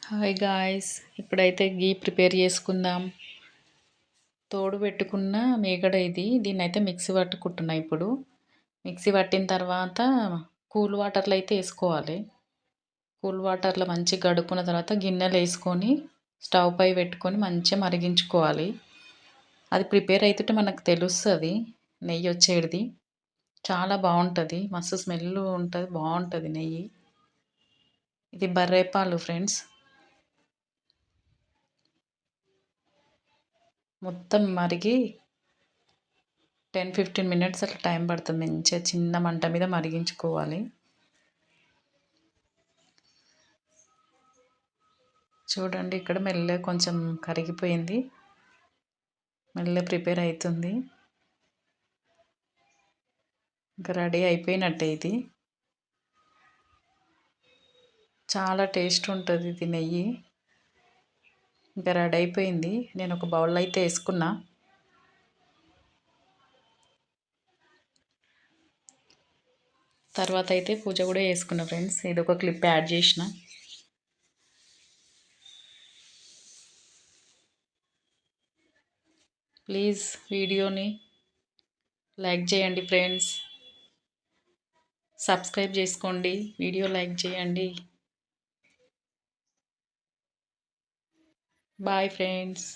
Hi guys, ఇప్పుడైతే గీ prepare చేసుకుందాం. తోడు పెట్టుకున్న మీగడ ఇది. దీన్నైతే మిక్సీ పట్టుకుంటున్నా. ఇప్పుడు మిక్సీ పట్టిన తర్వాత కూల్ వాటర్లో అయితే వేసుకోవాలి. కూల్ వాటర్లో మంచిగా గడుక్కున్న తర్వాత గిన్నెలు వేసుకొని స్టవ్ పై పెట్టుకొని మంచిగా మరిగించుకోవాలి. అది ప్రిపేర్ అవుతుంటే మనకు తెలుస్తుంది నెయ్యి వచ్చేది. చాలా బాగుంటుంది, మస్తు స్మెల్ ఉంటుంది, బాగుంటుంది నెయ్యి. ఇది బర్రెపాలు ఫ్రెండ్స్. మొత్తం మరిగి 10-15 మినిట్స్ అట్లా టైం పడుతుంది. మంచిగా చిన్న మంట మీద మరిగించుకోవాలి. చూడండి, ఇక్కడ మెల్లగా కొంచెం కరిగిపోయింది, మెల్లగా ప్రిపేర్ అవుతుంది. ఇంకా రెడీ అయిపోయినట్టే. ఇది చాలా టేస్ట్ ఉంటుంది ఇది నెయ్యి. ఇంకా రెడీ అయిపోయింది. నేను ఒక బౌల్ అయితే వేసుకున్నా. తర్వాత అయితే పూజ కూడా చేసుకున్నా ఫ్రెండ్స్. ఇది ఒక క్లిప్ యాడ్ చేసిన. ప్లీజ్ వీడియోని లైక్ చేయండి ఫ్రెండ్స్, సబ్స్క్రైబ్ చేసుకోండి, వీడియో లైక్ చేయండి. Bye friends.